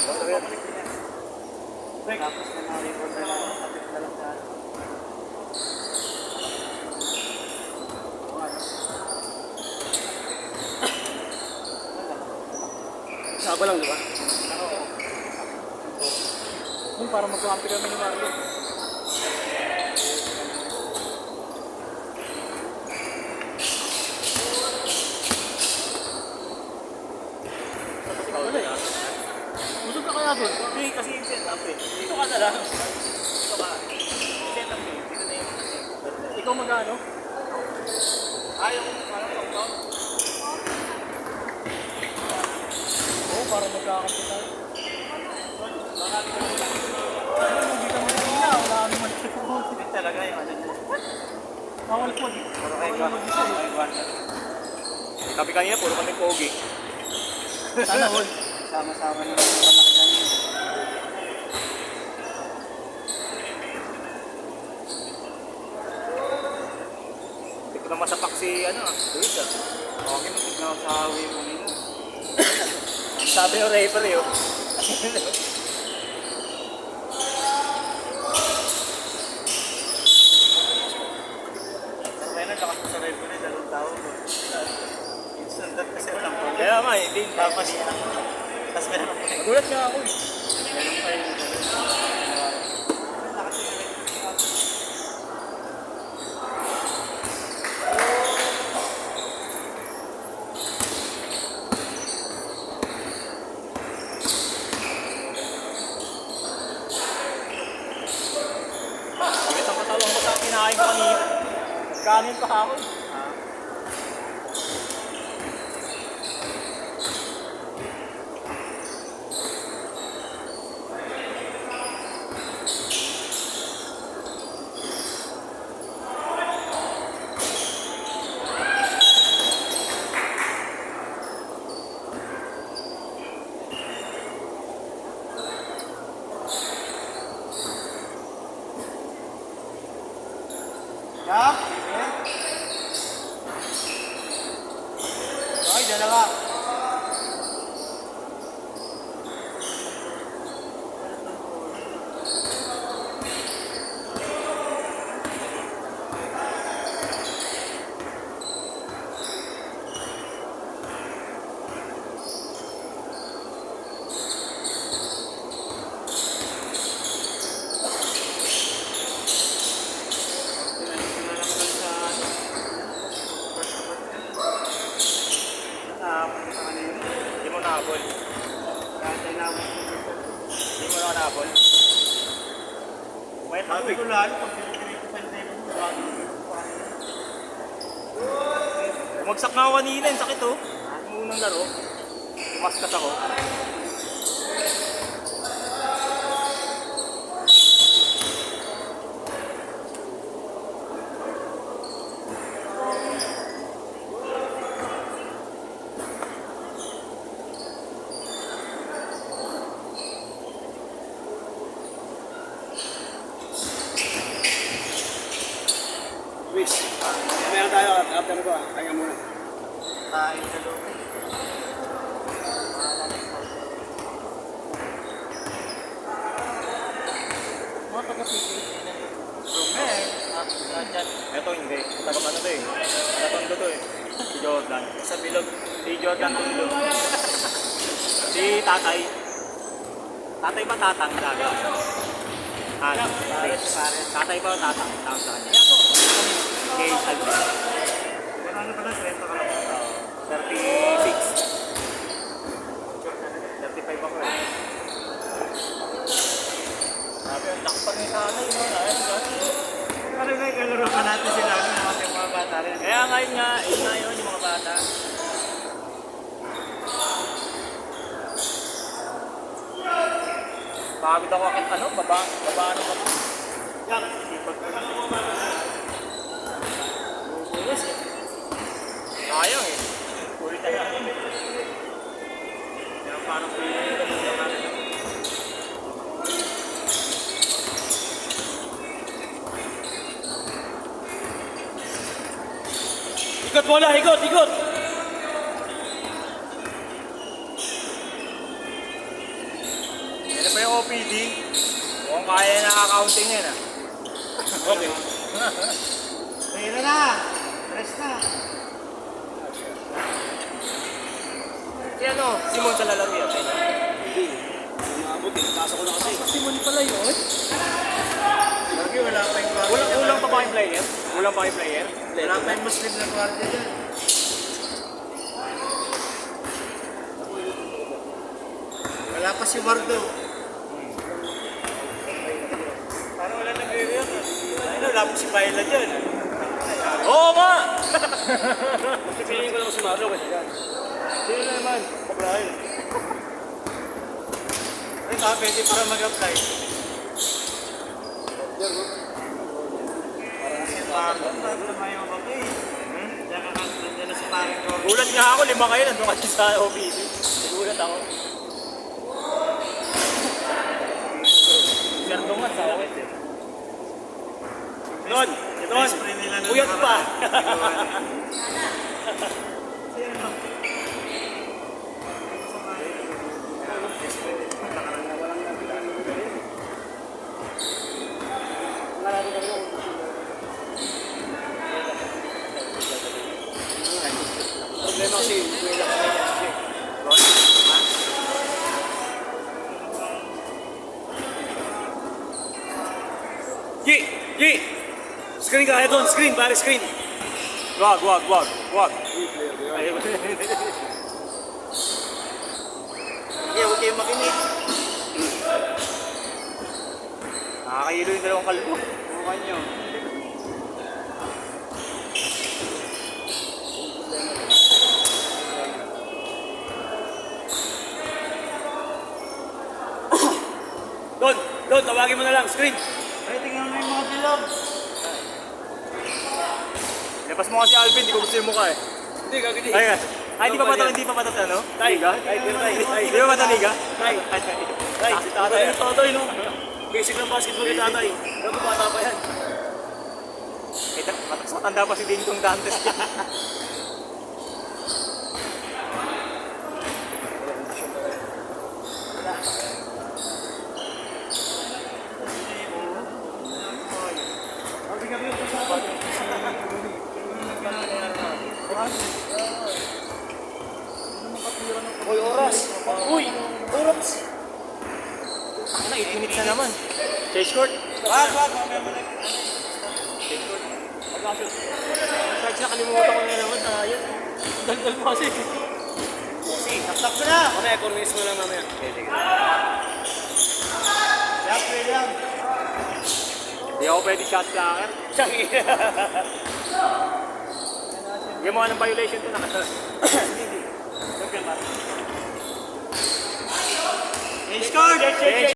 Tapos na na-record na lang. Tapos na lang sa Saba lang, di ba? Yung para magkampi kami ni Marlon. Busog ka kaya doon? Hindi, kasi yung setup eh. Dito ka na lang. Dito ka. Setup eh. Dito na yung... Ikaw mag-ano? Ayaw mo, parang pang-pang. Oo, para magkakampi tayo. Hindi ka mag-ina. Wala kami mag-ina. Hindi talaga yung ano niya. Bawal po. Puro Bawal kayo mag-isa eh. Kami kanina, puro kami pogi. Sana all. Sama-sama na lang yung panakilan yun. Hindi ko na masapak si ano ah. Luis ah. Okay, matignan ako sa hawi mo nino. Sabi yung referee oh. Kaya naglakas ko sa referee, dalawang tao ko. Instant that kasi walang problem. Kaya nga eh, din. Tapos meron ako. Nagulat nga ako eh. Meron pa yung Bigat ang katawan ko sa kinain ko kanina. Kanin pa ako. Ya? Okay, dalawa. Hindi mo nahabol. Hindi mo na nahabol. Wait ako Sabi ko eh. lahat, pag pinipili ko pa yung table mo, Bumagsak nga ako kanina, yung sakit oh. Yung unang laro. Tumaskas ako. Luis, meron tayo after ko ah. Kaya muna. Kain sa loob. Mga taga-PPC na yun. Romer, dyan. Ito hindi. Taga ano to eh. Taga Tondo to eh. Si Jordan. Sa bilog. Si Jordan Tondo. Si Tatay. Tatay ba Tatang talaga? Pares. Tatay ba o Tatang? Tawag sa kanya. Okay, Alvin. Pero ano pala, 30 ka lang. 36. 35 ako eh. Sabi, ang lakpag ni Tatay, no? Ano nga, kalaro pa natin sila, yung mga bata rin. Kaya ngayon nga, yun nga yun, yung mga bata. Pagod ako akit ano, baba ano pa. Yan, sipag ka lang. Bubulis eh. Ayaw eh. Ulit na yan. Kaya parang Ikot bola, ikot, ikot! Ano pa yung OPD? Mukhang kaya na accounting yan ah. Okay. Pwede na. Rest na. Si ano, Simon sa lalaro yan. Hindi. Umabot eh. Pasok ko na kasi. Simon pala yun? Lagi wala pa yung guardia. Kulang pa ba yung player? Kulang pa yung player? Wala pa yung Muslim na guardia dyan. Wala pa si Wardo. Parang wala nagre-react. Ano, wala pa si Baila dyan. Oo nga! Kasi piliin ko lang si Marlo kasi yan. Sino naman? Pabrahin. Ay, pwede para mag-apply. Kasi Mardo, parang mayo ba ito eh. Diyan ka kanto dyan na si Paring Corbin. Gulat nga ako, 5 kayo nandun kasi sa OPD. Gulat ako. Serdo nga sa OS eh. Don! Don! Spray nila ng Puyat pa! Problema kasi, wala ka na yan. Yi! Yi! Screen ka kaya doon, screen, pare screen. Wag. Kaya huwag kayong makinig. Nakakahilo yung dalawang kalbo. Mukha nyo. Doon, tawagin mo na lang, screen. Ay, tingnan mo yung mga bilog. Lapas mo kasi Alvin, di ko gusto yung mukha eh. Hindi, gagawin. Ay, hindi pa ba ito ano? Tay, Liga? tay, Di ba ba ito liga? tay. Tay, si tatay. Tatay, no? Basic ng basketball kay tatay. Bago bata pa yan. Mas matanda pa si Dingdong Dantes. Hoy, oras. Uy, oras. Ano, 8 minutes na naman. Chase court. Wag. Mamaya mo na. Charge na, kalimutan ko na naman. Yan. Dal-dal mo kasi. Taktak mo na. Ano, economist mo lang mamaya. Pwede lang. Hindi ako pwede shot blocker. Yung mga ng violation to na. Score!